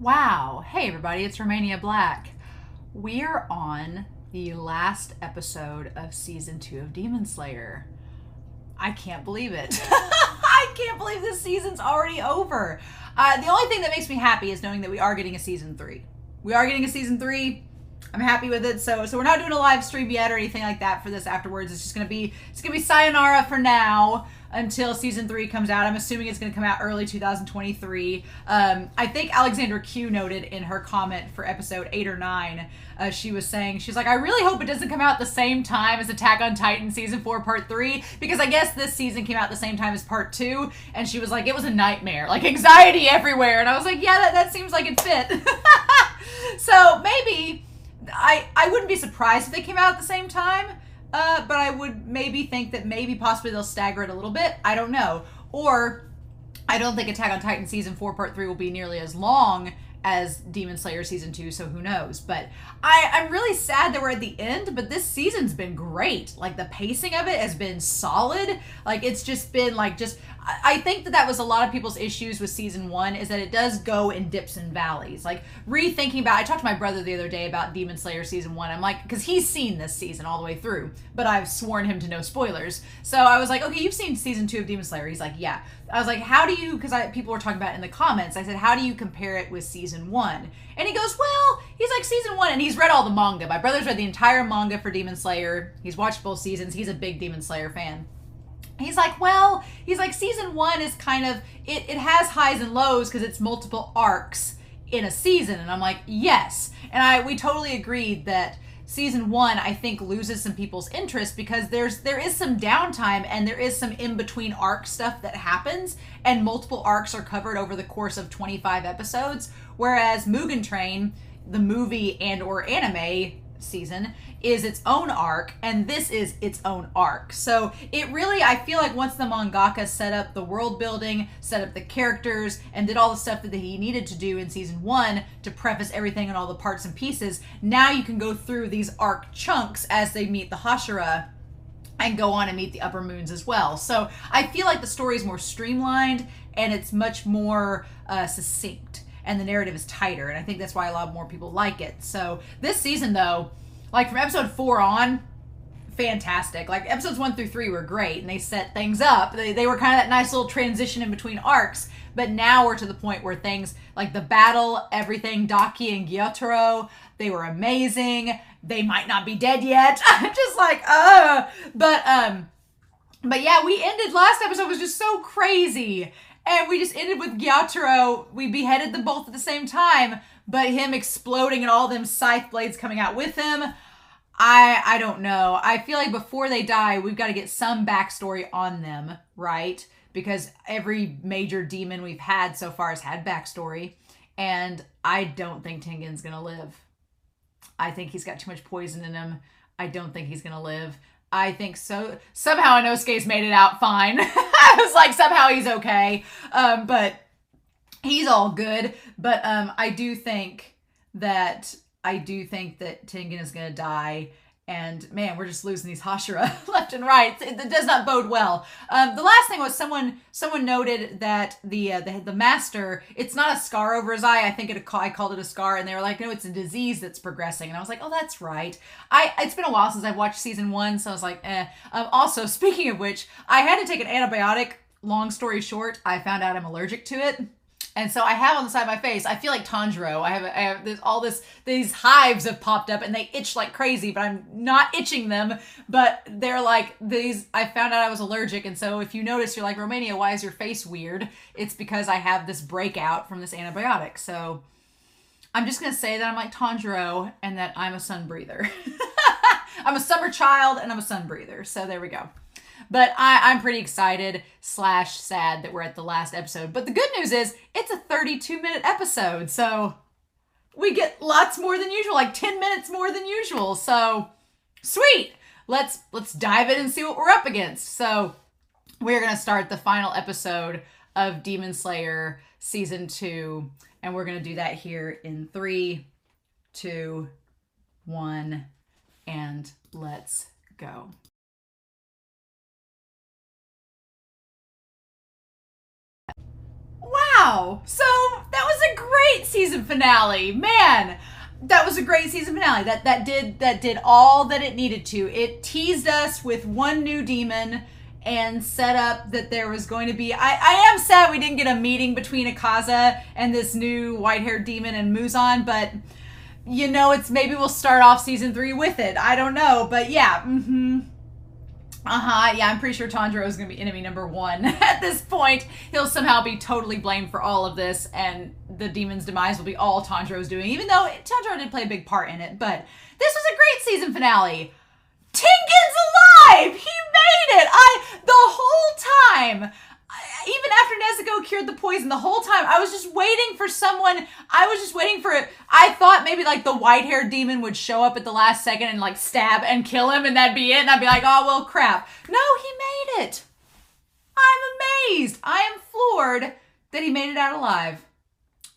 Wow. Hey, everybody, it's Romania Black. We are on the last episode of season 2 of Demon Slayer. I can't believe it. I can't believe this season's already over. The only thing that makes me happy is knowing that we are getting a season 3. We are getting a season 3. I'm happy with it. So we're not doing a live stream yet or anything like that for this afterwards. It's gonna be sayonara for now until season 3 comes out. I'm assuming it's gonna come out early 2023. I think Alexandra Q noted in her comment for episode 8 or 9, she was saying, she's like, I really hope it doesn't come out at the same time as Attack on Titan season 4 part 3, because I guess this season came out at the same time as part 2, and she was like, it was a nightmare, like anxiety everywhere. And I was like, yeah, that seems like it fit. So maybe I wouldn't be surprised if they came out at the same time, but I would maybe think that maybe possibly they'll stagger it a little bit. I don't know. Or I don't think Attack on Titan season 4 part 3 will be nearly as long as Demon Slayer season 2, so who knows. But I'm really sad that we're at the end, but this season's been great. Like, the pacing of it has been solid. Like, it's just been like, I think that was a lot of people's issues with season 1, is that it does go in dips and valleys. Like, rethinking about, I talked to my brother the other day about Demon Slayer season 1. I'm like, because he's seen this season all the way through, but I've sworn him to no spoilers. So I was like, okay, you've seen season 2 of Demon Slayer. He's like, yeah. I was like, how do you, because people were talking about it in the comments, I said, how do you compare it with season 1? And he goes, well, he's like, season 1, and he's read all the manga. My brother's read the entire manga for Demon Slayer. He's watched both seasons. He's a big Demon Slayer fan. He's like, well, season 1 is kind of, it has highs and lows because it's multiple arcs in a season. And I'm like, yes. And we totally agreed that season 1, I think, loses some people's interest because there is some downtime and there is some in-between arc stuff that happens, and multiple arcs are covered over the course of 25 episodes, whereas Mugen Train, the movie and or anime season, is its own arc, and this is its own arc. So it really, I feel like once the mangaka set up the world building, set up the characters, and did all the stuff that he needed to do in season 1 to preface everything and all the parts and pieces, now you can go through these arc chunks as they meet the Hashira and go on and meet the upper moons as well. So I feel like the story is more streamlined and it's much more succinct, and the narrative is tighter, and I think that's why a lot more people like it. So this season, though, like from episode 4 on, fantastic. Like episodes 1 through 3 were great, and they set things up. They were kind of that nice little transition in between arcs, but now we're to the point where things like the battle, everything, Daki and Gyotaro, they were amazing. They might not be dead yet. I'm just like, but yeah, we ended, last episode was just so crazy. And we just ended with Gyotaro. We beheaded them both at the same time, but him exploding and all them scythe blades coming out with him. I don't know. I feel like before they die, we've got to get some backstory on them, right? Because every major demon we've had so far has had backstory. And I don't think Tengen's going to live. I think he's got too much poison in him. I don't think he's going to live. I think so. Somehow Inosuke's made it out fine. I was like, somehow he's okay. But he's all good. But I do think that Tengen is going to die. And man, we're just losing these Hashira left and right. It does not bode well. The last thing was someone noted that the master, it's not a scar over his eye. I think I called it a scar, and they were like, no, it's a disease that's progressing. And I was like, oh, that's right. It's been a while since I've watched season 1, so I was like, eh. Also, speaking of which, I had to take an antibiotic. Long story short, I found out I'm allergic to it. And so I have on the side of my face, I feel like Tanjiro. I have these hives have popped up and they itch like crazy, but I'm not itching them. But they're like these, I found out I was allergic. And so if you notice, you're like, Romania, why is your face weird? It's because I have this breakout from this antibiotic. So I'm just going to say that I'm like Tanjiro and that I'm a sun breather. I'm a summer child and I'm a sun breather. So there we go. But I'm pretty excited / sad that we're at the last episode. But the good news is it's a 32-minute episode. So we get lots more than usual, like 10 minutes more than usual. So sweet. Let's dive in and see what we're up against. So we're going to start the final episode of Demon Slayer season 2. And we're going to do that here in 3, 2, 1, and let's go. Wow. So that was a great season finale. Man, that was a great season finale. That did all that it needed to. It teased us with one new demon and set up that there was going to be... I am sad we didn't get a meeting between Akaza and this new white-haired demon and Muzan, but you know, it's maybe we'll start off season 3 with it. I don't know, but yeah. Yeah, I'm pretty sure Tanjiro is going to be enemy number 1 at this point. He'll somehow be totally blamed for all of this, and the demon's demise will be all Tanjiro's doing, even though Tanjiro did play a big part in it. But this was a great season finale. Tengen's alive! He made it! The whole time, even after Nezuko cured the poison, the whole time, I was just waiting for someone, I thought maybe like the white-haired demon would show up at the last second and like stab and kill him and that'd be it, and I'd be like, oh, well, crap. No, he made it. I'm amazed. I am floored that he made it out alive.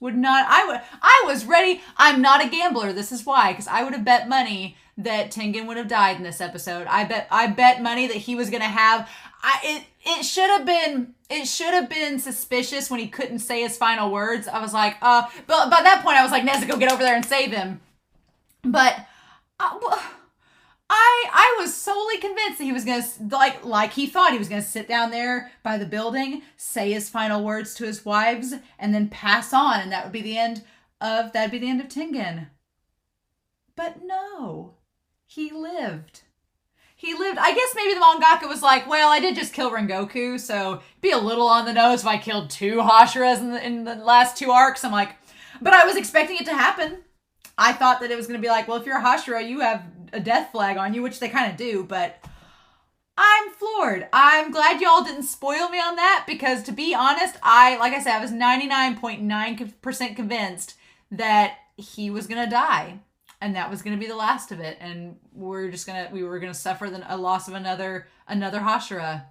I was ready. I'm not a gambler. This is why, because I would have bet money that Tengen would have died in this episode. I bet money that he was going to have, it should have been suspicious when he couldn't say his final words. I was like, but by that point I was like, Nezuko, get over there and save him. But I was solely convinced that he was going to, like he thought he was going to sit down there by the building, say his final words to his wives, and then pass on, and that'd be the end of Tengen. But no, he lived. I guess maybe the mangaka was like, well, I did just kill Rengoku, so be a little on the nose if I killed 2 Hashiras in the last 2 arcs. I'm like, but I was expecting it to happen. I thought that it was going to be like, well, if you're a Hashira, you have a death flag on you, which they kind of do, but I'm floored. I'm glad y'all didn't spoil me on that, because to be honest, like I said, I was 99.9% convinced that he was going to die. And that was going to be the last of it. And we were going to suffer a loss of another Hashira.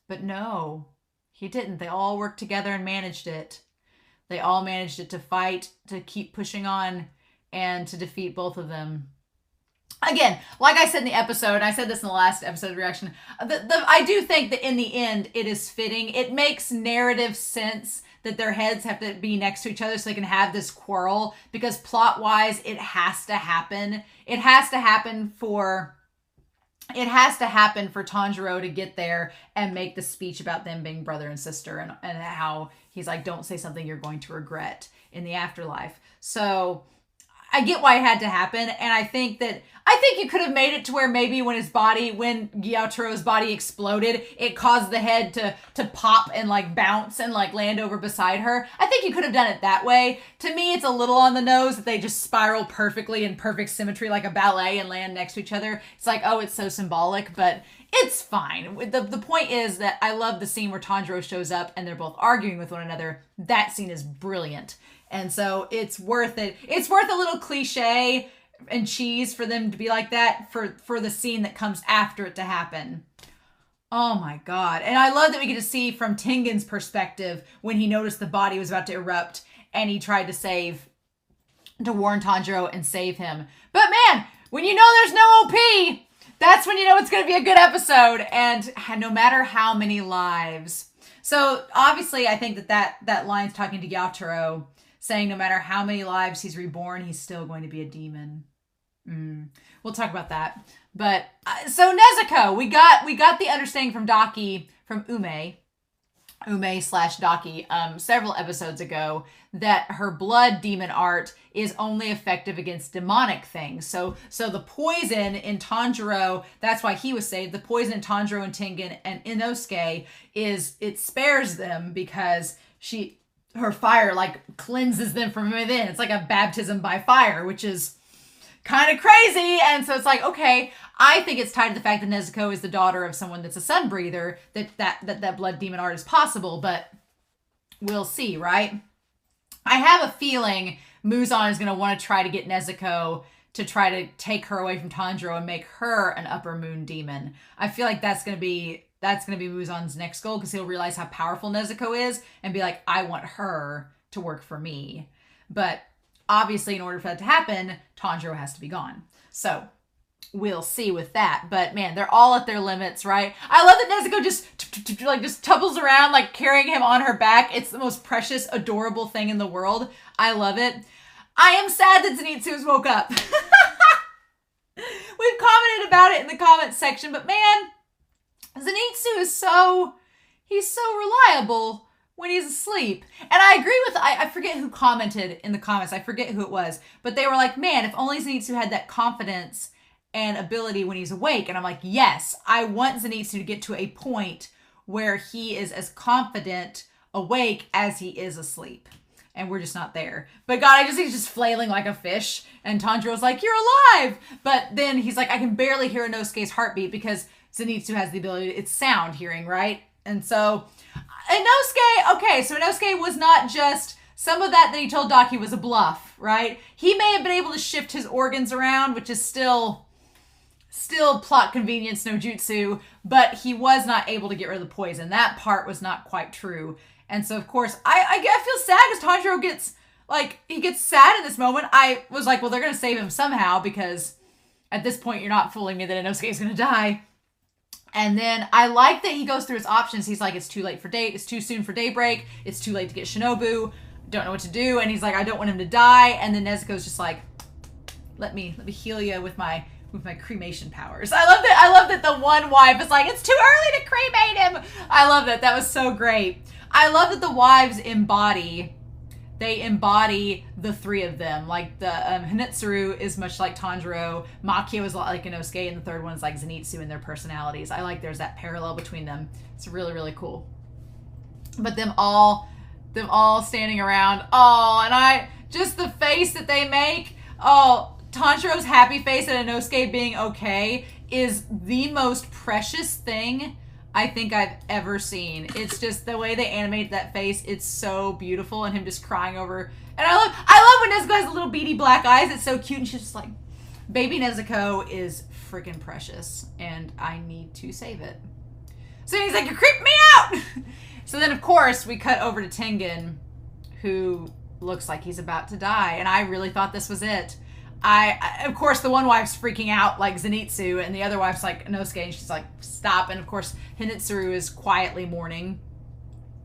But no, he didn't. They all worked together and managed it. They all managed it, to fight, to keep pushing on, and to defeat both of them. Again, like I said in the episode, I said this in the last episode reaction, I do think that in the end, it is fitting. It makes narrative sense that their heads have to be next to each other so they can have this quarrel, because plot-wise, it has to happen. It has to happen for Tanjiro to get there and make the speech about them being brother and sister, and how he's like, don't say something you're going to regret in the afterlife. So I get why it had to happen, and I think you could have made it to where maybe when Gyoutro's body exploded, it caused the head to pop and like bounce and like land over beside her. I think you could have done it that way. To me, it's a little on the nose that they just spiral perfectly in perfect symmetry like a ballet and land next to each other. It's like, oh, it's so symbolic, but it's fine. The point is that I love the scene where Tanjiro shows up and they're both arguing with one another. That scene is brilliant. And so it's worth it. It's worth a little cliche and cheese for them to be like that for the scene that comes after it to happen. Oh my God. And I love that we get to see from Tengen's perspective when he noticed the body was about to erupt and he tried to warn Tanjiro and save him. But man, when you know there's no OP, that's when you know it's going to be a good episode. And no matter how many lives. So obviously I think that line's talking to Gyatoro, saying no matter how many lives he's reborn, he's still going to be a demon. We'll talk about that. But so Nezuko, we got the understanding from Ume/Daki, several episodes ago, that her blood demon art is only effective against demonic things. So the poison in Tanjiro, that's why he was saved. The poison in Tanjiro and Tengen and Inosuke it spares them because her fire like cleanses them from within. It's like a baptism by fire, which is kind of crazy. And so it's like, okay, I think it's tied to the fact that Nezuko is the daughter of someone that's a sun breather, that blood demon art is possible, but we'll see, right? I have a feeling Muzan is going to want to try to get Nezuko to try to take her away from Tanjiro and make her an upper moon demon. I feel like that's going to be Muzan's next goal, because he'll realize how powerful Nezuko is and be like, I want her to work for me. But obviously, in order for that to happen, Tanjiro has to be gone. So we'll see with that. But man, they're all at their limits, right? I love that Nezuko just tumbles around, like carrying him on her back. It's the most precious, adorable thing in the world. I love it. I am sad that Zenitsu has woke up. We've commented about it in the comments section, but man, Zenitsu is he's so reliable when he's asleep. And I agree with, I forget who commented in the comments. I forget who it was, but they were like, man, if only Zenitsu had that confidence and ability when he's awake. And I'm like, yes, I want Zenitsu to get to a point where he is as confident awake as he is asleep. And we're just not there. But God, he's just flailing like a fish. And Tanjiro's like, you're alive. But then he's like, I can barely hear Inosuke's heartbeat because Zenitsu has the ability, it's sound hearing, right? And so Inosuke, okay, so Inosuke was not just, some of that he told Daki was a bluff, right? He may have been able to shift his organs around, which is still plot convenience no jutsu, but he was not able to get rid of the poison. That part was not quite true. And so, of course, I feel sad because Tanjiro gets sad in this moment. I was like, well, they're going to save him somehow because at this point, you're not fooling me that Inosuke is going to die. And then I like that he goes through his options. He's like, it's too soon for daybreak. It's too late to get Shinobu. Don't know what to do. And he's like, I don't want him to die. And then Nezuko's just like, let me heal you with my cremation powers. I love that the one wife is like, it's too early to cremate him. I love that. That was so great. I love that the wives embody the three of them. Like the Hinetsuru is much like Tanjiro, Makia is like Inosuke, and the third one's like Zenitsu in their personalities. I like there's that parallel between them. It's really, really cool. But them all standing around. Oh, and just the face that they make. Oh, Tanjiro's happy face at Inosuke being okay is the most precious thing I think I've ever seen. It's just the way they animate that face. It's so beautiful, and him just crying over. And I love when Nezuko has the little beady black eyes. It's so cute, and she's just like, baby Nezuko is freaking precious, and I need to save it. So he's like, you're creeping me out. So then, of course, we cut over to Tengen, who looks like he's about to die, and I really thought this was it. Of course, the one wife's freaking out like Zenitsu, and the other wife's like Inosuke, and she's like, stop. And of course, Hinetsuru is quietly mourning.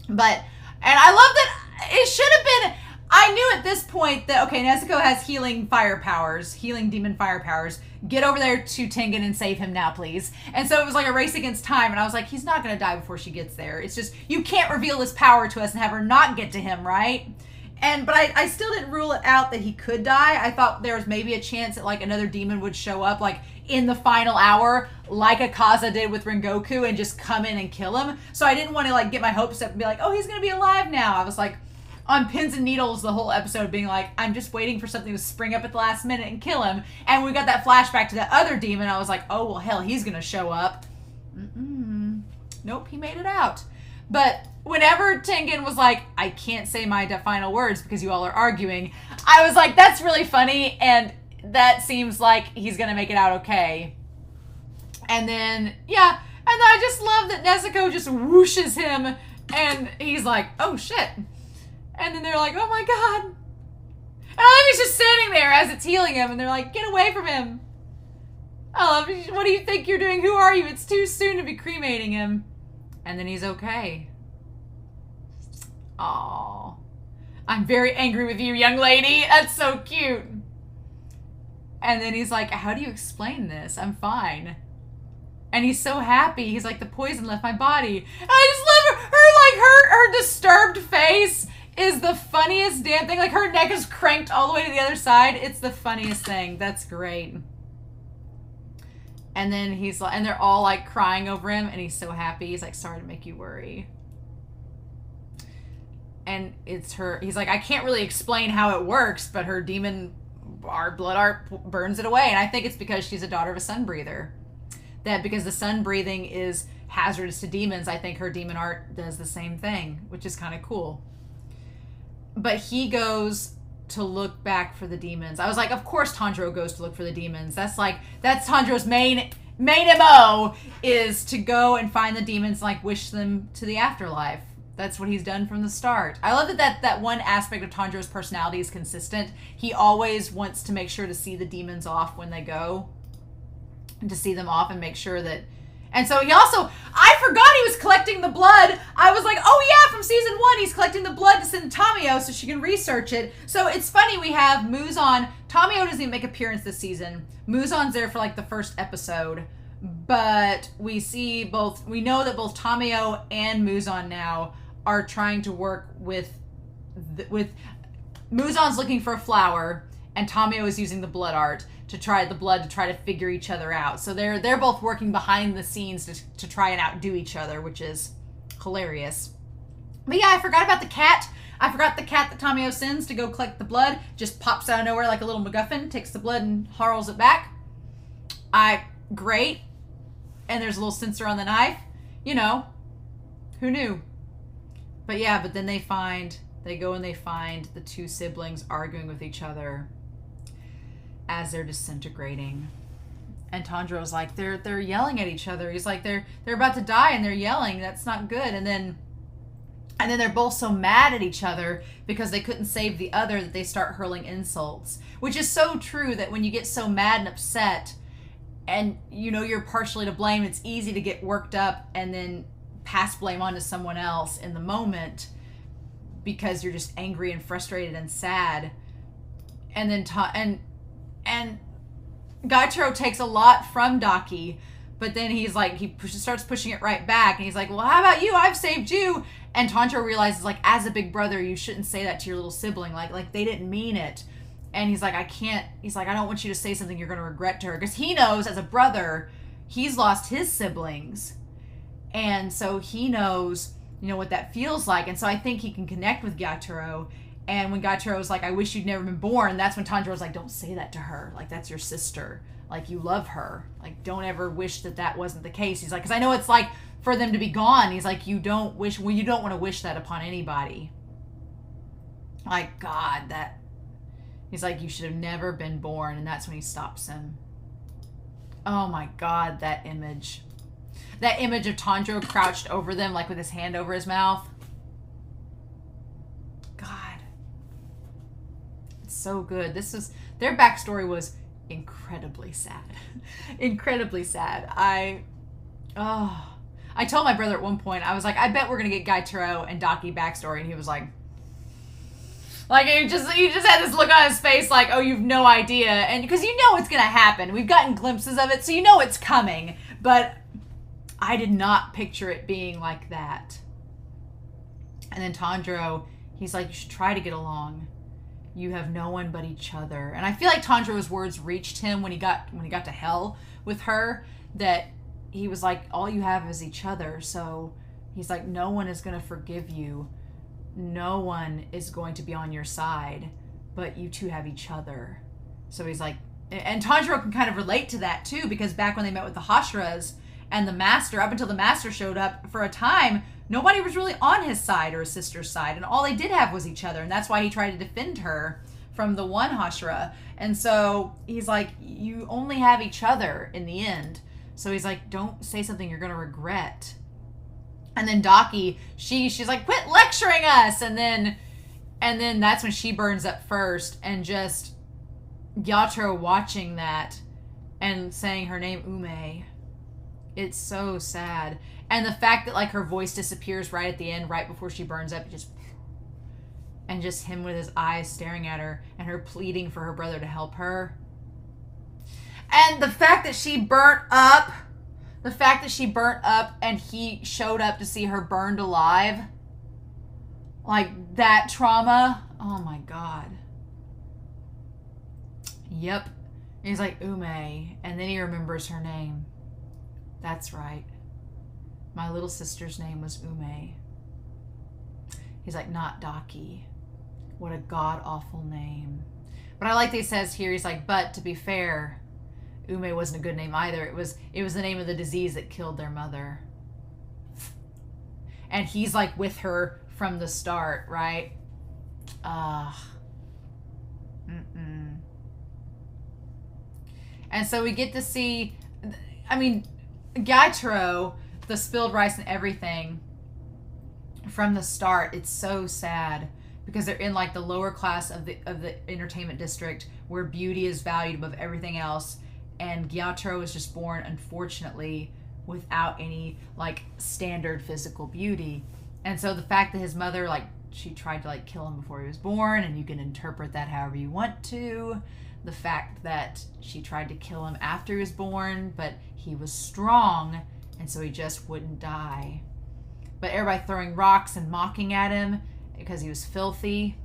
And I love that it should have been, I knew at this point that, okay, Nezuko has healing demon fire powers. Get over there to Tengen and save him now, please. And so it was like a race against time, and I was like, he's not going to die before she gets there. It's just, you can't reveal this power to us and have her not get to him, right? But I still didn't rule it out that he could die. I thought there was maybe a chance that like another demon would show up like in the final hour, like Akaza did with Rengoku, and just come in and kill him. So I didn't want to like get my hopes up and be like, oh, he's going to be alive now. I was like on pins and needles the whole episode being like, I'm just waiting for something to spring up at the last minute and kill him. And we got that flashback to that other demon. I was like, oh, well, hell, he's going to show up. Nope, he made it out. But whenever Tengen was like, I can't say my final words because you all are arguing, I was like, that's really funny, and that seems like he's going to make it out okay. And then, yeah, and then I just love that Nezuko just whooshes him, and he's like, oh shit. And then they're like, oh my god. And I love he's just standing there as it's healing him, and they're like, get away from him. I love, what do you think you're doing? Who are you? It's too soon to be cremating him. And then he's okay. Aww. I'm very angry with you, young lady. That's so cute. And then he's like, how do you explain this? I'm fine. And he's so happy. He's like, the poison left my body. And I just love her disturbed face is the funniest damn thing. Like her neck is cranked all the way to the other side. It's the funniest thing. That's great. And then he's like, and they're all like crying over him, and he's so happy. He's like, sorry to make you worry. And it's her, he's like, I can't really explain how it works, but her demon blood art burns it away. And I think it's because she's a daughter of a sun breather. That because the sun breathing is hazardous to demons, I think her demon art does the same thing, which is kind of cool. But he goes to look back for the demons. I was like, of course Tanjiro goes to look for the demons. That's Tanjiro's main MO is to go and find the demons and like wish them to the afterlife. That's what he's done from the start. I love that one aspect of Tanjiro's personality is consistent. He always wants to make sure to see the demons off when they go. to see them off and make sure that. And so he also, I forgot he was collecting the blood. I was like, oh yeah, from season 1, he's collecting the blood to send to Tamio so she can research it. So it's funny, we have Muzan. Tamio doesn't even make an appearance this season. Muzan's there for like the first episode. But we know that both Tamio and Muzan now are trying to work with Muzan's looking for a flower, and Tamio is using the blood art to try to figure each other out. So they're both working behind the scenes to try and outdo each other, which is hilarious. But yeah, I forgot about the cat. I forgot the cat that Tamio sends to go collect the blood just pops out of nowhere like a little MacGuffin, takes the blood and hurls it back. Great. And there's a little sensor on the knife. You know, who knew? But yeah, but then they find the two siblings arguing with each other as they're disintegrating. And Tanjiro's like, they're yelling at each other. He's like, they're about to die and they're yelling. That's not good. And then they're both so mad at each other because they couldn't save the other that they start hurling insults. Which is so true that when you get so mad and upset and you know you're partially to blame, it's easy to get worked up and then pass blame onto someone else in the moment because you're just angry and frustrated and sad. And then and Gaitaro takes a lot from Daki, but then he's like, starts pushing it right back, and he's like, well, how about you? I've saved you. And Tanjiro realizes, like, as a big brother, you shouldn't say that to your little sibling. Like they didn't mean it. And he's like, I don't want you to say something you're going to regret to her. Because he knows, as a brother, he's lost his siblings. And so he knows, you know, what that feels like. And so I think he can connect with Gaitaro. And when Gaitaro's like, I wish you'd never been born, that's when Tanjiro's like, don't say that to her. Like, that's your sister. Like, you love her. Like, don't ever wish that wasn't the case. He's like, because I know it's like for them to be gone. He's like, you don't want to wish that upon anybody. Like, God, that. He's like, you should have never been born. And that's when he stops him. Oh my God, that image. That image of Tanjiro crouched over them, like with his hand over his mouth. So good. Their backstory was incredibly sad. Incredibly sad. I told my brother at one point, I was like, I bet we're gonna get Gaitaro and Daki backstory, and he was like he just had this look on his face like, oh, you've no idea. And because you know it's gonna happen. We've gotten glimpses of it, so you know it's coming. But I did not picture it being like that. And then Tanjiro, he's like, you should try to get along. You have no one but each other. And I feel like Tanjiro's words reached him when he got to hell with her, that he was like, all you have is each other. So he's like, no one is going to forgive you. No one is going to be on your side, but you two have each other. So he's like, and Tanjiro can kind of relate to that too, because back when they met with the Hashiras and the Master, up until the Master showed up, for a time, nobody was really on his side or his sister's side, and all they did have was each other, and that's why he tried to defend her from the one Hashira. And so he's like, you only have each other in the end. So he's like, don't say something you're going to regret. And then Daki, she's like, quit lecturing us. And then that's when she burns up first, and just Gyatro watching that and saying her name, Ume. It's so sad. And the fact that, like, her voice disappears right at the end, right before she burns up, and just him with his eyes staring at her, and her pleading for her brother to help her. And the fact that she burnt up, and he showed up to see her burned alive, like, that trauma, oh my God. Yep. And he's like, Ume, and then he remembers her name. That's right. My little sister's name was Ume. He's like, not Daki. What a god-awful name. But I like that he says here, he's like, but to be fair, Ume wasn't a good name either. It was the name of the disease that killed their mother. And he's like with her from the start, right? And so we get to see, I mean, Gaitaro, the spilled rice and everything from the start. It's so sad because they're in like the lower class of the entertainment district where beauty is valued above everything else, And Gyatro was just born, unfortunately, without any like standard physical beauty. And so the fact that his mother, like, she tried to like kill him before he was born, and you can interpret that however you want to. The fact that she tried to kill him after he was born, but he was strong, and so he just wouldn't die. But everybody throwing rocks and mocking at him because he was filthy,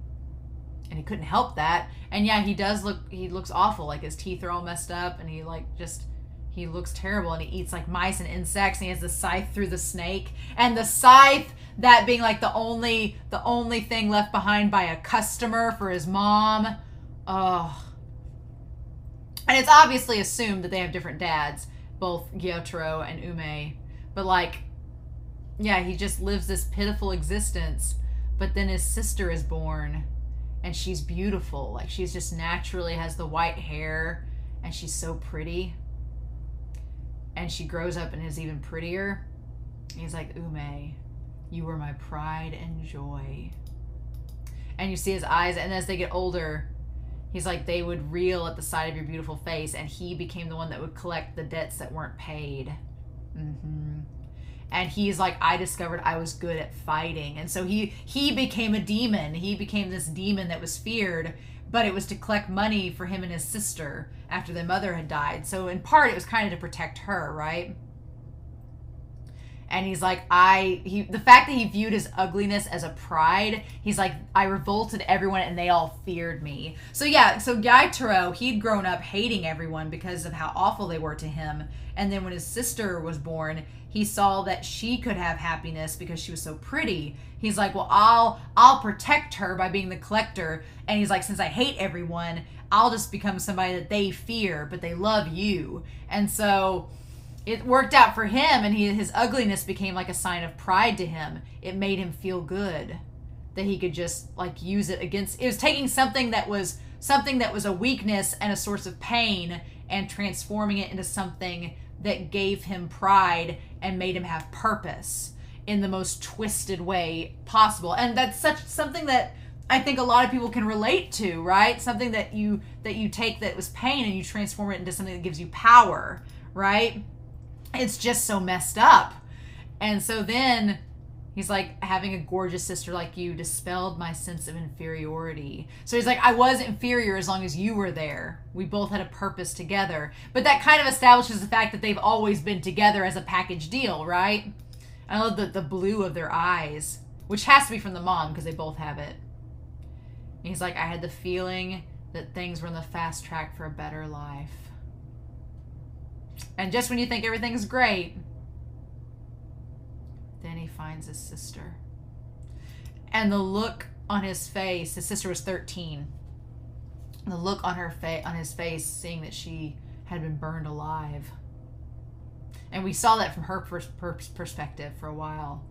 and he couldn't help that. And yeah, he looks awful. Like, his teeth are all messed up, and he looks terrible, and he eats like mice and insects, and he has the scythe through the snake, and the scythe, that being like the only thing left behind by a customer for his mom. Oh. And it's obviously assumed that they have different dads, both Gyatro and Ume. But like, yeah, he just lives this pitiful existence. But then his sister is born, and she's beautiful. Like, she's just naturally has the white hair, and she's so pretty. And she grows up and is even prettier. And he's like, Ume, you were my pride and joy. And you see his eyes, and as they get older, he's like, they would reel at the sight of your beautiful face, and he became the one that would collect the debts that weren't paid. And he's like, I discovered I was good at fighting. And so he became a demon. He became this demon that was feared, but it was to collect money for him and his sister after their mother had died. So in part, it was kind of to protect her, right? And he's like, the fact that he viewed his ugliness as a pride, he's like, I revolted everyone and they all feared me. So yeah, so Gyatro, he'd grown up hating everyone because of how awful they were to him. And then when his sister was born, he saw that she could have happiness because she was so pretty. He's like, well, I'll protect her by being the collector. And he's like, since I hate everyone, I'll just become somebody that they fear, but they love you. And so it worked out for him, and his ugliness became like a sign of pride to him. It made him feel good that he could just like use it against. It was taking something that was a weakness and a source of pain and transforming it into something that gave him pride and made him have purpose in the most twisted way possible. And that's something that I think a lot of people can relate to, right? Something that you take that was pain and you transform it into something that gives you power, right? It's just so messed up. And so then he's like, having a gorgeous sister like you dispelled my sense of inferiority. So he's like, I was inferior as long as you were there. We both had a purpose together. But that kind of establishes the fact that they've always been together as a package deal, right? I love the blue of their eyes, which has to be from the mom because they both have it. And he's like, I had the feeling that things were on the fast track for a better life. And just when you think everything's great, then he finds his sister. And the look on his face, his sister was 13. The look on his face, seeing that she had been burned alive. And we saw that from her perspective for a while.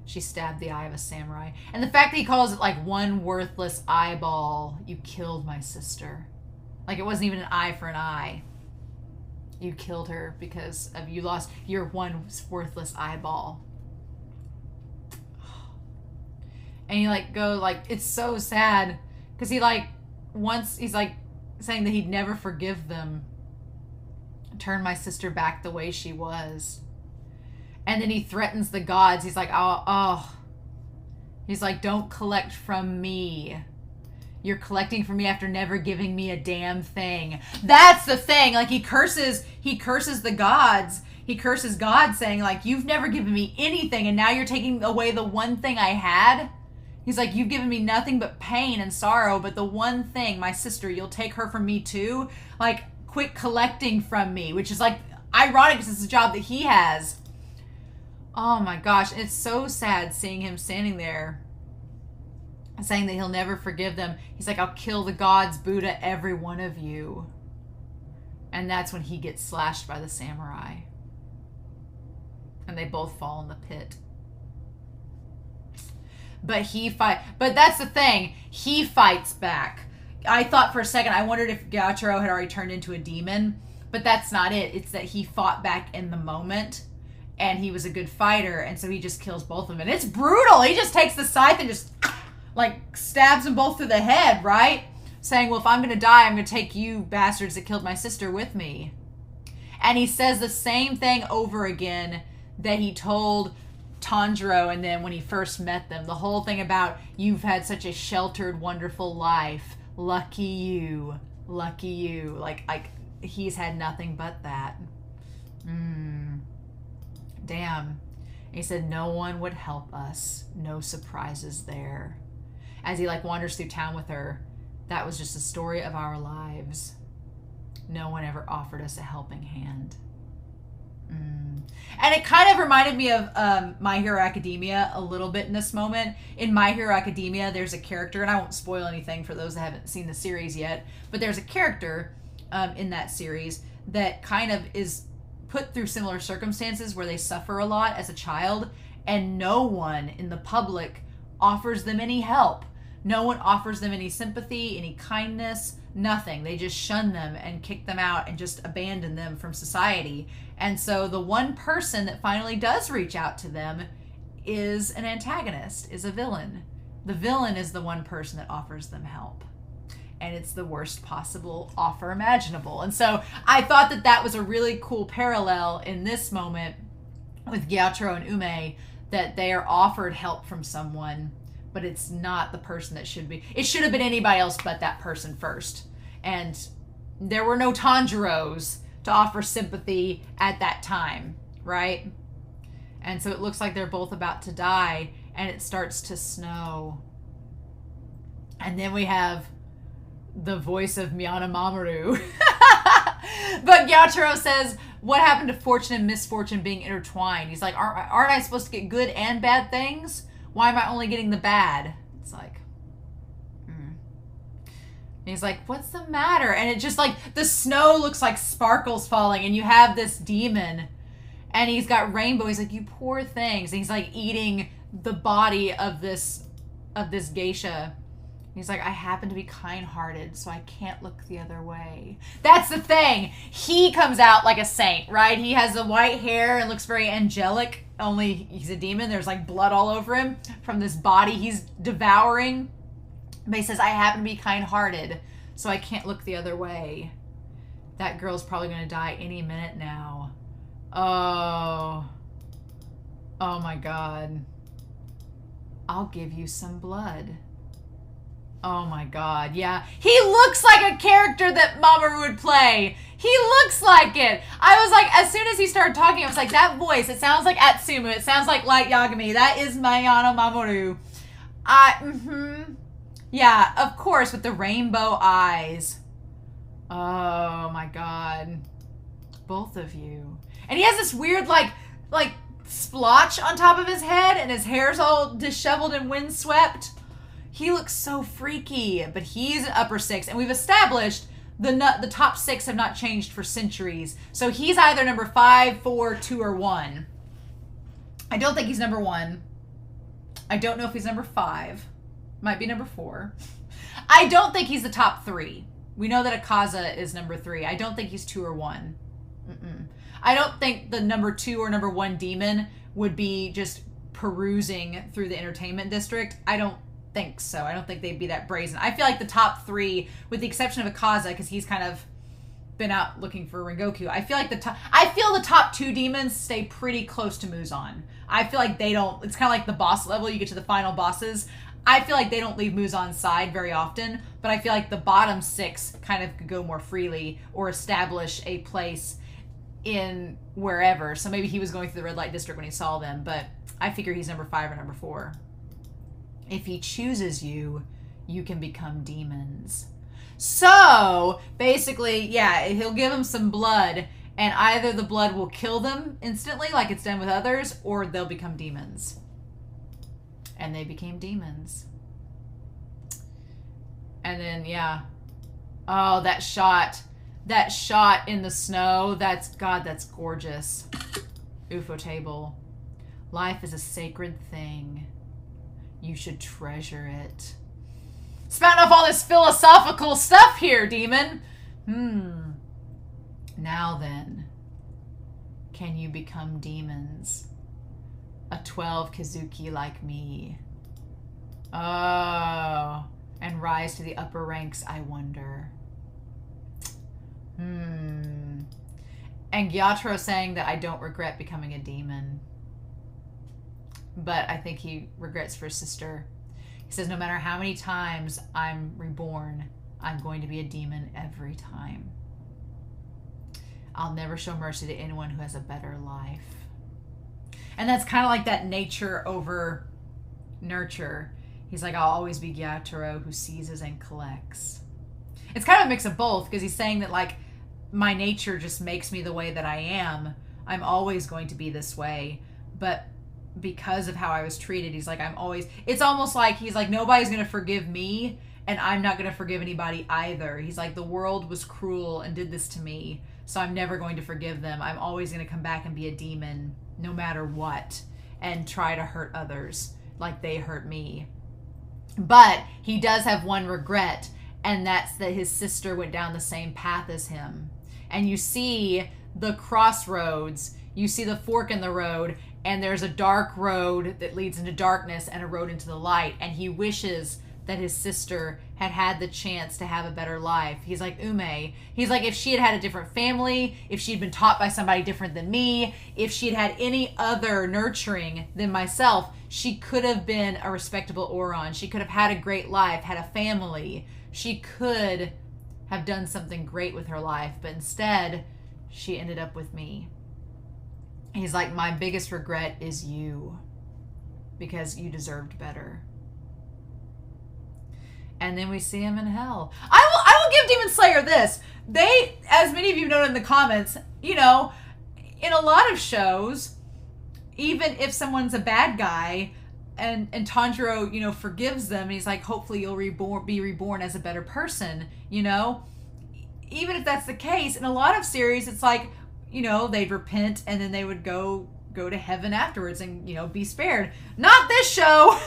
She stabbed the eye of a samurai. And the fact that he calls it like one worthless eyeball, you killed my sister. Like, it wasn't even an eye for an eye. You killed her because of you lost your one worthless eyeball. And he it's so sad because he he's like saying that he'd never forgive them. Turn my sister back the way she was. And then he threatens the gods. He's like, he's like, don't collect from me. You're collecting from me after never giving me a damn thing. That's the thing. Like, he curses the gods. He curses God, saying like, you've never given me anything, and now you're taking away the one thing I had. He's like, you've given me nothing but pain and sorrow, but the one thing, my sister, you'll take her from me too? Like, quit collecting from me, which is like ironic because it's a job that he has. Oh my gosh, it's so sad seeing him standing there saying that he'll never forgive them. He's like, I'll kill the gods, Buddha, every one of you. And that's when he gets slashed by the samurai. And they both fall in the pit. But that's the thing. He fights back. I thought for a second, I wondered if Gyatro had already turned into a demon. But that's not it. It's that he fought back in the moment. And he was a good fighter. And so he just kills both of them. And it's brutal. He just takes the scythe and just stabs them both through the head, right? Saying, well, if I'm going to die, I'm going to take you bastards that killed my sister with me. And he says the same thing over again that he told Tanjiro, and then when he first met them, the whole thing about, you've had such a sheltered, wonderful life. Lucky you. Lucky you. Like he's had nothing but that. Damn. He said no one would help us. No surprises there. As he like wanders through town with her, that was just the story of our lives. No one ever offered us a helping hand. And it kind of reminded me of My Hero Academia a little bit in this moment. In My Hero Academia, there's a character, and I won't spoil anything for those that haven't seen the series yet, but there's a character in that series that kind of is put through similar circumstances where they suffer a lot as a child, and no one in the public offers them any help. No one offers them any sympathy, any kindness, nothing. They just shun them and kick them out and just abandon them from society. And so the one person that finally does reach out to them is an antagonist, is a villain. The villain is the one person that offers them help. And it's the worst possible offer imaginable. And so I thought that that was a really cool parallel in this moment with Gyatro and Ume, that they are offered help from someone, but it's not the person that should be. It should have been anybody else but that person first. And there were no Tanjiros to offer sympathy at that time, right? And so it looks like they're both about to die, and it starts to snow. And then we have the voice of Miyana Mamoru. But Gyatro says, what happened to fortune and misfortune being intertwined? He's like, aren't I supposed to get good and bad things? Why am I only getting the bad? It's like, He's like, what's the matter? And it just like, the snow looks like sparkles falling, and you have this demon, and he's got rainbow. He's like, you poor things. And he's like eating the body of this geisha. He's like, I happen to be kind-hearted, so I can't look the other way. That's the thing. He comes out like a saint, right? He has the white hair and looks very angelic, only he's a demon. There's like blood all over him from this body he's devouring. But he says, I happen to be kind-hearted, so I can't look the other way. That girl's probably going to die any minute now. Oh my God. I'll give you some blood. Oh my God, yeah. He looks like a character that Mamoru would play. He looks like it. I was like, as soon as he started talking, I was like, that voice, it sounds like Atsumu. It sounds like Light Yagami. That is Mayano Mamoru. Yeah, of course, with the rainbow eyes. Oh my God. Both of you. And he has this weird, like splotch on top of his head, and his hair's all disheveled and windswept. He looks so freaky, but he's an upper six, and we've established the top six have not changed for centuries. So he's either number 5, 4, 2, or 1. I don't think he's number 1. I don't know if he's number 5. Might be number 4. I don't think he's the top 3. We know that Akaza is number 3. I don't think he's 2 or 1. I don't think the number 2 or number 1 demon would be just perusing through the entertainment district. I don't think so. I don't think they'd be that brazen. I feel like the top 3, with the exception of Akaza, because he's kind of been out looking for Rengoku. I feel the top 2 demons stay pretty close to Muzan. I feel like they don't. It's kind of like the boss level. You get to the final bosses. I feel like they don't leave Muzan's side very often, but I feel like the bottom 6 kind of could go more freely or establish a place in wherever. So maybe he was going through the red light district when he saw them, but I figure he's number 5 or number 4. If he chooses you, you can become demons. So basically, yeah, he'll give them some blood, and either the blood will kill them instantly, like it's done with others, or they'll become demons. And they became demons. And then, yeah. Oh, that shot in the snow, that's gorgeous. UFO table. Life is a sacred thing. You should treasure it. Spouting off all this philosophical stuff here, demon. Now then, can you become demons? A 12 Kazuki like me. Oh, and rise to the upper ranks, I wonder. And Gyatro saying that I don't regret becoming a demon. But I think he regrets for his sister. He says, no matter how many times I'm reborn, I'm going to be a demon every time. I'll never show mercy to anyone who has a better life. And that's kind of like that nature over nurture. He's like, I'll always be Gyatro who seizes and collects. It's kind of a mix of both, because he's saying that, like, my nature just makes me the way that I am. I'm always going to be this way. But because of how I was treated, he's like, it's almost like he's like, nobody's going to forgive me, and I'm not going to forgive anybody either. He's like, the world was cruel and did this to me, so I'm never going to forgive them. I'm always going to come back and be a demon no matter what, and try to hurt others like they hurt me. But he does have one regret, and that's that his sister went down the same path as him. And you see the crossroads, you see the fork in the road, and there's a dark road that leads into darkness and a road into the light. And he wishes that his sister had the chance to have a better life. He's like, Ume, he's like, if she had a different family, if she'd been taught by somebody different than me, if she'd had any other nurturing than myself, she could have been a respectable Oron. She could have had a great life, had a family. She could have done something great with her life, but instead she ended up with me. He's like, my biggest regret is you, because you deserved better. And then we see him in hell. I will give Demon Slayer this. They, as many of you noted in the comments, you know, in a lot of shows, even if someone's a bad guy and Tanjiro, you know, forgives them, and he's like, hopefully you'll be reborn as a better person, you know? Even if that's the case, in a lot of series, it's like, you know, they'd repent and then they would go to heaven afterwards and, you know, be spared. Not this show.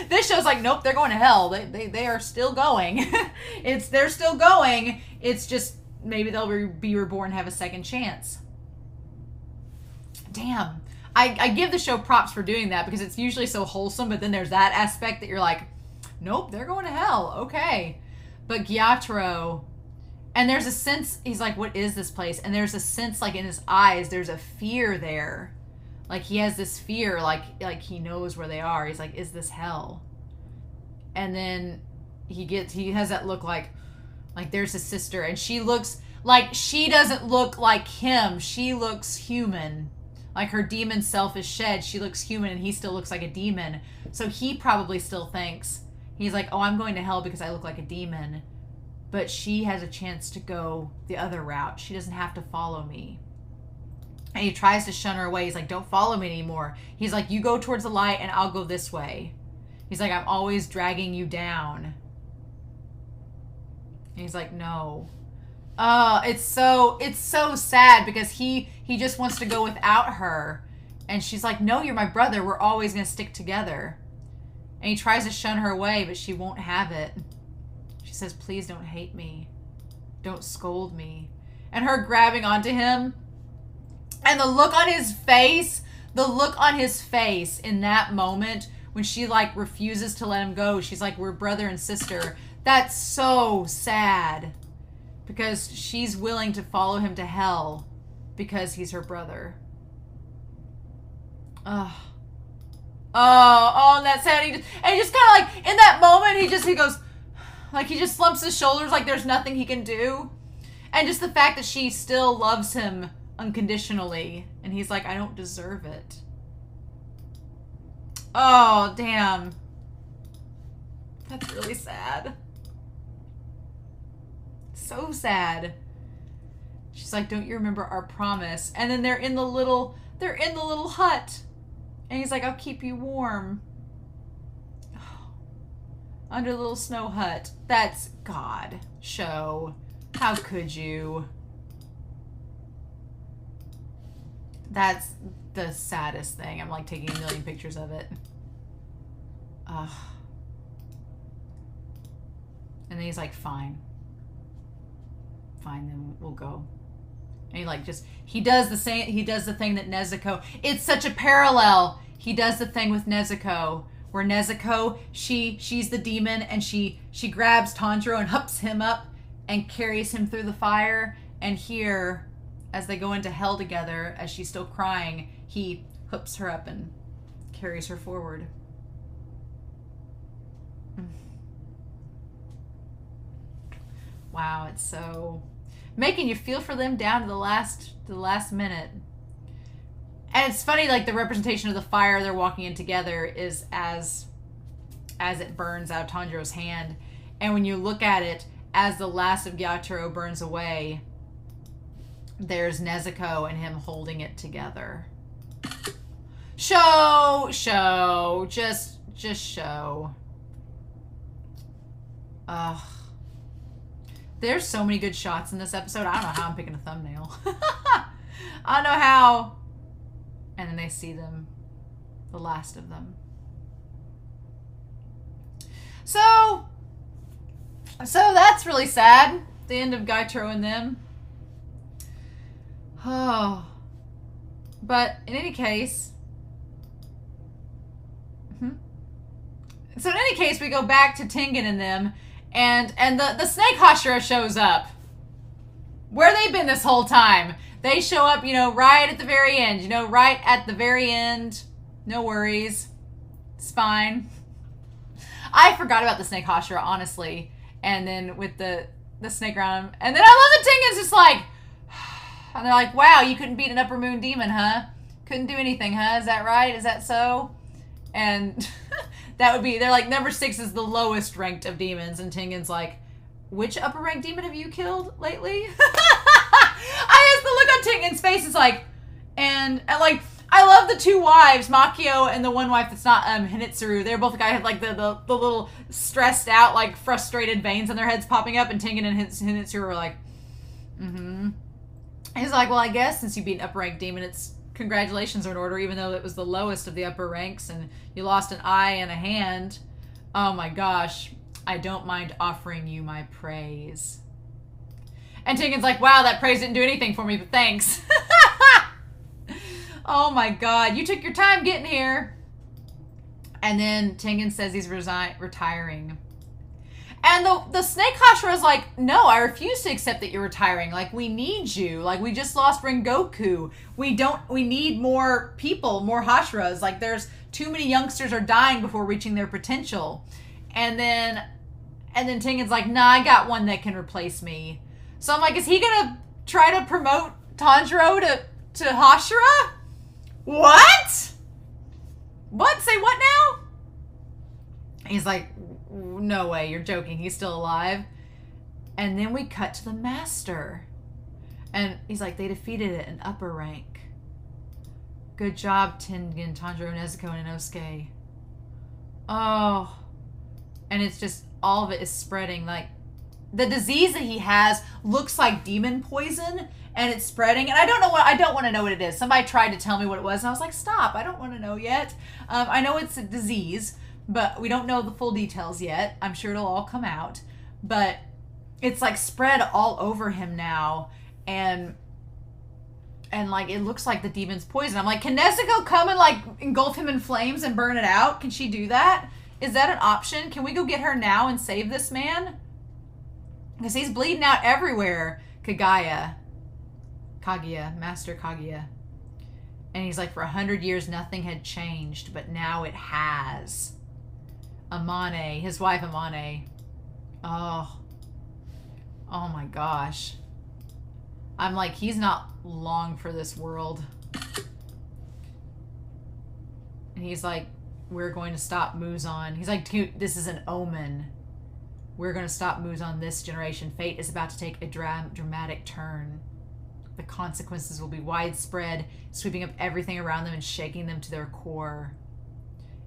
This show's like, nope, they're going to hell. They are still going. They're still going. It's just maybe they'll be reborn and have a second chance. Damn. I give the show props for doing that, because it's usually so wholesome, but then there's that aspect that you're like, nope, they're going to hell. Okay. But Gyatro, and there's a sense, he's like, what is this place? And there's a sense, like, in his eyes, there's a fear there. Like, he has this fear, like he knows where they are. He's like, is this hell? And then he has that look like there's his sister, and she looks like, she doesn't look like him. She looks human. Like, her demon self is shed. She looks human, and he still looks like a demon. So he probably still thinks, he's like, oh, I'm going to hell because I look like a demon. But she has a chance to go the other route. She doesn't have to follow me. And he tries to shun her away. He's like, don't follow me anymore. He's like, you go towards the light and I'll go this way. He's like, I'm always dragging you down. And he's like, no. Oh, it's so sad, because he just wants to go without her. And she's like, no, you're my brother. We're always going to stick together. And he tries to shun her away, but she won't have it. She says, please don't hate me. Don't scold me. And her grabbing onto him. And the look on his face in that moment when she, like, refuses to let him go. She's like, we're brother and sister. That's so sad. Because she's willing to follow him to hell because he's her brother. Oh, that's sad. And he just kind of, like, in that moment, he goes, like, he just slumps his shoulders like there's nothing he can do. And just the fact that she still loves him unconditionally, and he's like, I don't deserve it. Oh, damn. That's really sad. So sad. She's like, don't you remember our promise? And then they're in the little hut. And he's like, I'll keep you warm. Oh, under the little snow hut. That's God. Show. How could you? That's the saddest thing. I'm like taking a million pictures of it. Ugh. And then he's like, fine. Fine, then we'll go. And he does the thing that Nezuko, it's such a parallel. He does the thing with Nezuko, where Nezuko, she's the demon, and she grabs Tanjiro and hups him up and carries him through the fire. And here, as they go into hell together, as she's still crying, he hooks her up and carries her forward. Wow, it's so making you feel for them down to the last minute. And it's funny, like the representation of the fire they're walking in together is as it burns out Tanjiro's hand. And when you look at it, as the last of Gyatoro burns away, there's Nezuko and him holding it together. Show, just show. Ugh. There's so many good shots in this episode. I don't know how I'm picking a thumbnail. I don't know how. And then they see them, the last of them. So that's really sad. The end of Gyatoro and them. Oh. But in any case. So in any case, we go back to Tengen and them. And the Snake Hashira shows up. Where they've been this whole time. They show up, right at the very end. Right at the very end. No worries. It's fine. I forgot about the Snake Hashira, honestly. And then with the snake around him. And then I love that Tengen's just like... And they're like, wow, you couldn't beat an upper moon demon, huh? Couldn't do anything, huh? Is that right? Is that so? And... That would be, they're like, number 6 is the lowest ranked of demons. And Tengen's like, which upper ranked demon have you killed lately? I just, the look on Tengen's face is like, and like, I love the 2 wives, Makio and the one wife that's not Hinitsuru. They're both the guy who had like the little stressed out, like frustrated veins on their heads popping up. And Tengen and Hinitsuru are like, He's like, well, I guess since you beat an upper ranked demon, it's congratulations are in order, even though it was the lowest of the upper ranks and you lost an eye and a hand. Oh my gosh, I don't mind offering you my praise. And Tengen's like, wow, that praise didn't do anything for me, but thanks. Oh my god, you took your time getting here. And then Tengen says he's retiring. And the Snake Hashira is like, no, I refuse to accept that you're retiring. Like, we need you. Like, we just lost Rengoku. We need more people, more Hashiras. Like, there's too many youngsters are dying before reaching their potential. And then Tengen's like, nah, I got one that can replace me. So I'm like, is he gonna try to promote Tanjiro to Hashira? What? What? Say what now? He's like, no way, you're joking. He's still alive. And then we cut to the master. And he's like, they defeated it in upper rank. Good job, Tengen, Tanjiro, Nezuko, and Inosuke. Oh. And it's just, all of it is spreading. Like, the disease that he has looks like demon poison. And it's spreading. And I don't want to know what it is. Somebody tried to tell me what it was. And I was like, stop. I don't want to know yet. I know it's a disease. But we don't know the full details yet. I'm sure it'll all come out. But it's like spread all over him now. And like it looks like the demon's poison. I'm like, can Nezuko come and like engulf him in flames and burn it out? Can she do that? Is that an option? Can we go get her now and save this man? Because he's bleeding out everywhere. Master Kaguya. And he's like, for 100 years nothing had changed, but now it has. Amane, his wife Amane. Oh my gosh. I'm like, he's not long for this world. And he's like, we're going to stop Muzan. He's like, dude, this is an omen. We're going to stop Muzan this generation. Fate is about to take a dramatic turn. The consequences will be widespread, sweeping up everything around them and shaking them to their core.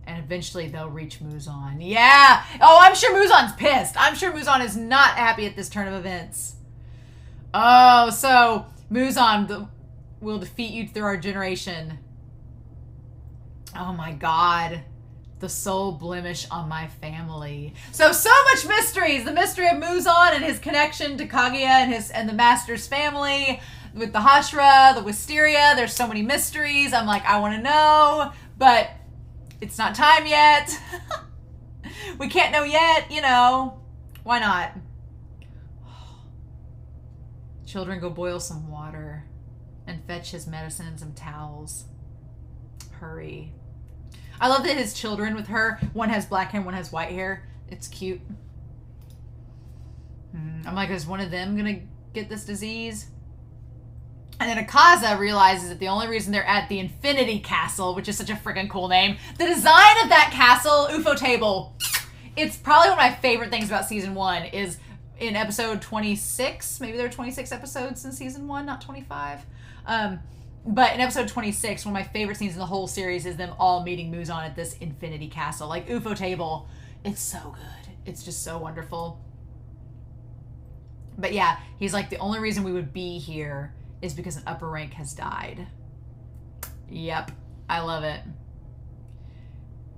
And eventually they'll reach Muzan. Yeah! Oh, I'm sure Muzan's pissed. I'm sure Muzan is not happy at this turn of events. Oh, so Muzan will defeat you through our generation. Oh my god. The sole blemish on my family. So much mysteries. The mystery of Muzan and his connection to Kaguya and the Master's family. With the Hashira, the Wisteria. There's so many mysteries. I'm like, I want to know. But it's not time yet. We can't know yet, Why not? Children, go boil some water. and fetch his medicine and some towels. Hurry. I love that his children with her, one has black hair, one has white hair. It's cute. I'm like, is one of them gonna get this disease? And then Akaza realizes that the only reason they're at the Infinity Castle, which is such a freaking cool name, the design of that castle, UFO table, it's probably one of my favorite things about season 1 is in episode 26. Maybe there are 26 episodes in season 1, not 25. But in episode 26, one of my favorite scenes in the whole series is them all meeting Muzan at this Infinity Castle. Like, UFO table. It's so good. It's just so wonderful. But yeah, he's like, the only reason we would be here is because an upper rank has died. Yep. I love it.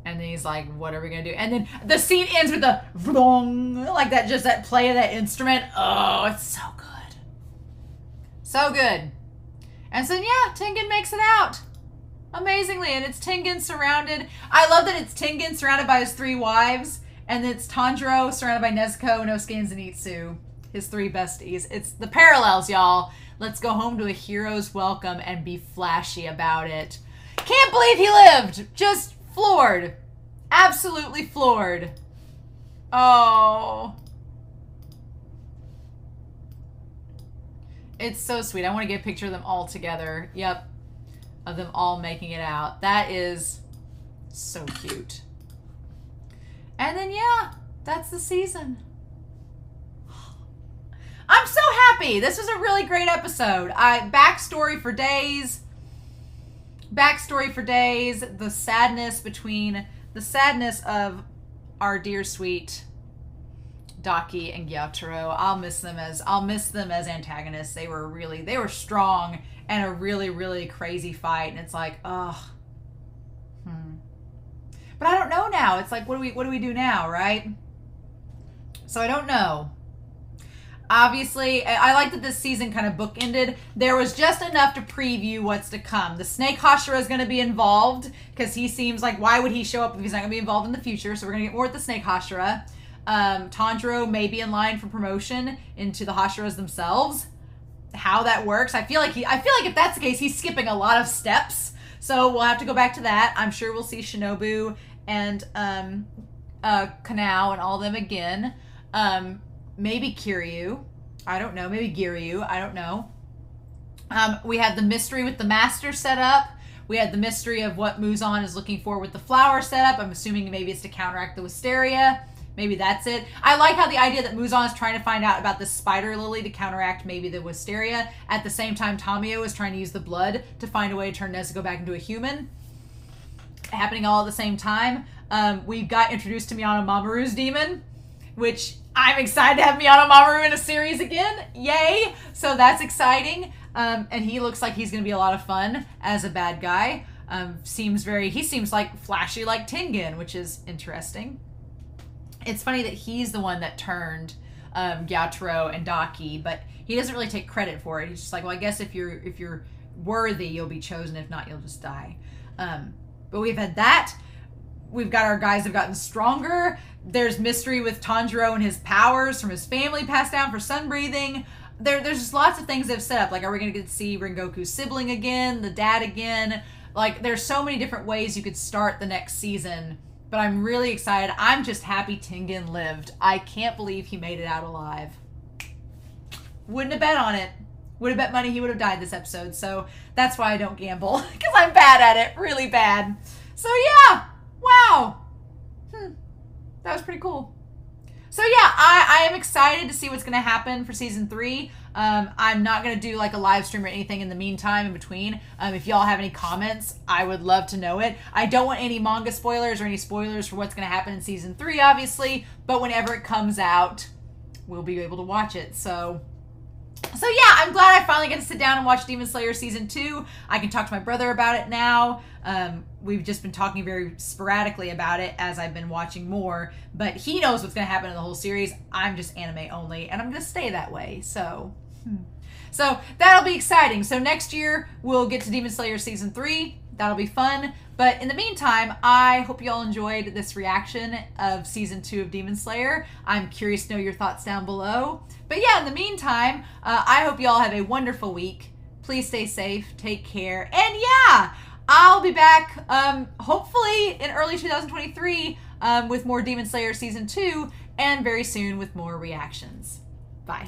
And then he's like, what are we going to do? And then the scene ends with the vrong, like that, just that play of that instrument. Oh, it's so good. So good. And so, yeah, Tengen makes it out. Amazingly. And it's Tengen surrounded. I love that it's Tengen surrounded by his 3 wives. And it's Tanjiro surrounded by Nezuko, Inosuke, and Zenitsu. His 3 besties. It's the parallels, y'all. Let's go home to a hero's welcome and be flashy about it. Can't believe he lived. Just floored. Absolutely floored. Oh. It's so sweet. I want to get a picture of them all together. Yep. Of them all making it out. That is so cute. And then, yeah, that's the season. I'm so happy. This was a really great episode. Backstory for days. The sadness of our dear sweet Daki and Gyataro. I'll miss them as antagonists. They were strong and a really, really crazy fight. And it's like, ugh. But I don't know now. It's like, what do we do now, right? So I don't know. Obviously, I like that this season kind of bookended. There was just enough to preview what's to come. The Snake Hashira is going to be involved because he seems like, why would he show up if he's not going to be involved in the future? So we're going to get more with the Snake Hashira. Tanjiro may be in line for promotion into the Hashiras themselves. How that works, I feel like if that's the case, he's skipping a lot of steps. So we'll have to go back to that. I'm sure we'll see Shinobu and Kanao and all them again. Maybe Kiryu. I don't know. Maybe Giryu. I don't know. We had the mystery with the master set up. We had the mystery of what Muzan is looking for with the flower setup. I'm assuming maybe it's to counteract the wisteria. Maybe that's it. I like how the idea that Muzan is trying to find out about the spider lily to counteract maybe the wisteria. At the same time, Tamio is trying to use the blood to find a way to turn Nezuko back into a human. Happening all at the same time. We got introduced to Miyano Mamoru's demon, which I'm excited to have Miyano Mamoru in a series again. Yay! So that's exciting. And he looks like he's going to be a lot of fun as a bad guy. He seems like flashy like Tengen, which is interesting. It's funny that he's the one that turned Gyataro and Daki, but he doesn't really take credit for it. He's just like, well, I guess if you're worthy, you'll be chosen. If not, you'll just die. But we've had that. We've got our guys have gotten stronger. There's mystery with Tanjiro and his powers from his family passed down for sun breathing. There's just lots of things they've set up. Like, are we going to get to see Rengoku's sibling again, the dad again? Like, there's so many different ways you could start the next season. But I'm really excited. I'm just happy Tengen lived. I can't believe he made it out alive. Wouldn't have bet on it. Would have bet money he would have died this episode. So that's why I don't gamble. Because I'm bad at it. Really bad. So yeah. Wow. That was pretty cool. So yeah, I am excited to see what's going to happen for season 3. I'm not going to do like a live stream or anything in the meantime in between. If y'all have any comments, I would love to know it. I don't want any manga spoilers or any spoilers for what's going to happen in season 3, obviously. But whenever it comes out, we'll be able to watch it. So yeah, I'm glad I finally get to sit down and watch Demon Slayer season 2. I can talk to my brother about it now. We've just been talking very sporadically about it as I've been watching more, but he knows what's going to happen in the whole series. I'm just anime only, and I'm going to stay that way. So that'll be exciting. So next year we'll get to Demon Slayer season 3. That'll be fun. But in the meantime, I hope you all enjoyed this reaction of season 2 of Demon Slayer. I'm curious to know your thoughts down below. But yeah, in the meantime, I hope you all have a wonderful week. Please stay safe. Take care. And yeah, I'll be back hopefully in early 2023 with more Demon Slayer Season 2 and very soon with more reactions.